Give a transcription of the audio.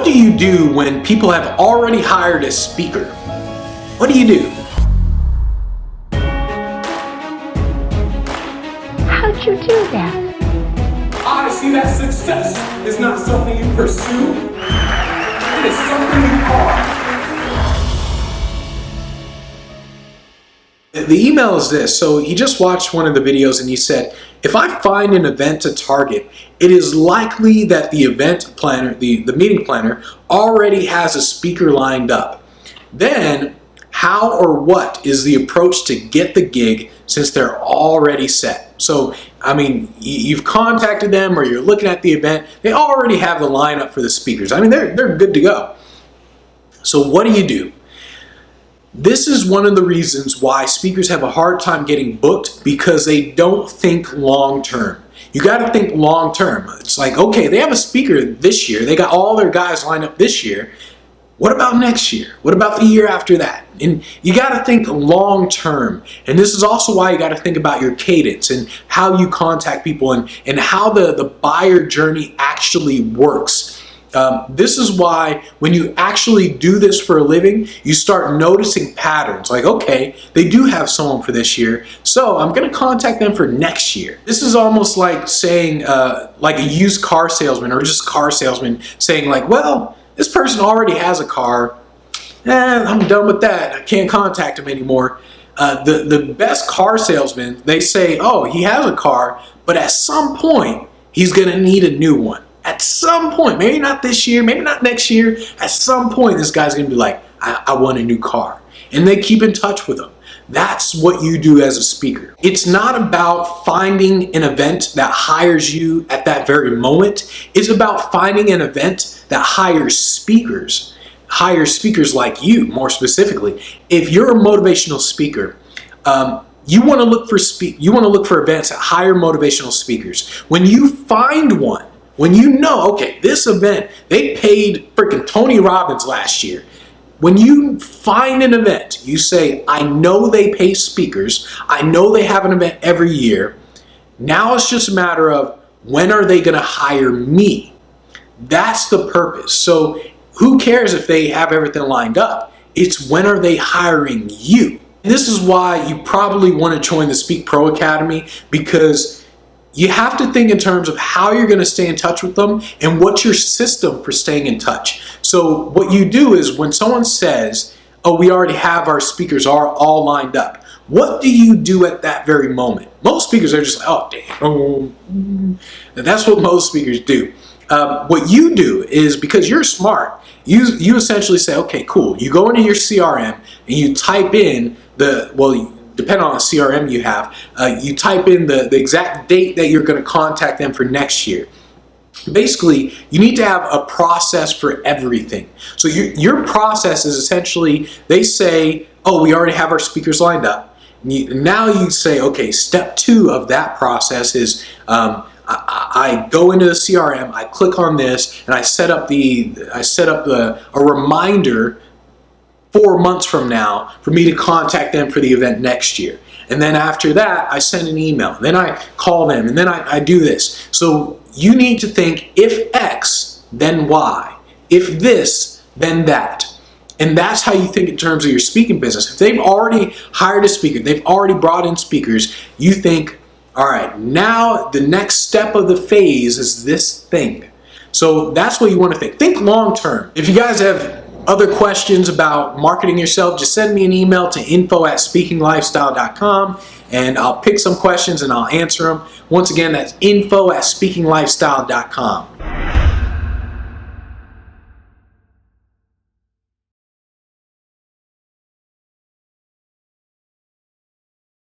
What do you do when people have already hired a speaker? What do you do? How'd you do that? I see that success is not something you pursue. It is something you are. The email is this. So he just watched one of the videos and he said, if I find an event to target, it is likely that the event planner, the meeting planner, already has a speaker lined up. Then, how or what is the approach to get the gig since they're already set? So, I mean, you've contacted them or you're looking at the event, they already have the lineup for the speakers. I mean, they're good to go. So what do? This is one of the reasons why speakers have a hard time getting booked, because they don't think long term. You got to think long term. It's like, okay, they have a speaker this year. They got all their guys lined up this year. What about next year? What about the year after that? And you got to think long term. And this is also why you got to think about your cadence and how you contact people and how the buyer journey actually works. This is why when you actually do this for a living, you start noticing patterns. Like, okay, they do have someone for this year, so I'm going to contact them for next year. This is almost like saying, like a used car salesman or just car salesman saying like, well, this person already has a car. I'm done with that. I can't contact him anymore. The best car salesmen, they say, oh, he has a car, but at some point, he's going to need a new one. At some point, maybe not this year, maybe not next year, at some point this guy's going to be like, I want a new car. And they keep in touch with them. That's what you do as a speaker. It's not about finding an event that hires you at that very moment. It's about finding an event that hires speakers like you, more specifically. If you're a motivational speaker, you want to look for events that hire motivational speakers. When you find one, when you know, okay, this event, they paid freaking Tony Robbins last year. When you find an event, you say, I know they pay speakers. I know they have an event every year. Now it's just a matter of when are they going to hire me? That's the purpose. So who cares if they have everything lined up? It's when are they hiring you? This is why you probably want to join the Speak Pro Academy, because you have to think in terms of how you're going to stay in touch with them and what's your system for staying in touch. So what you do is when someone says, oh, we already have our speakers all lined up, what do you do at that very moment? Most speakers are just like, oh, damn. And that's what most speakers do. What you do is, because you're smart, you essentially say, okay, cool. You go into your CRM and you type in depending on the CRM you have, you type in the exact date that you're going to contact them for next year. Basically, you need to have a process for everything. So your process is essentially, they say, oh, we already have our speakers lined up. Now you say, okay, step 2 of that process is I go into the CRM, I click on this, and I set up a reminder 4 months from now for me to contact them for the event next year. And then after that, I send an email. Then I call them, and then I do this. So you need to think, if X, then Y. If this, then that. And that's how you think in terms of your speaking business. If they've already hired a speaker, they've already brought in speakers, you think, all right, now the next step of the phase is this thing. So that's what you want to think. Think long term. If you guys have other questions about marketing yourself, just send me an email to info@speakinglifestyle.com and I'll pick some questions and I'll answer them. Once again, that's info@speakinglifestyle.com.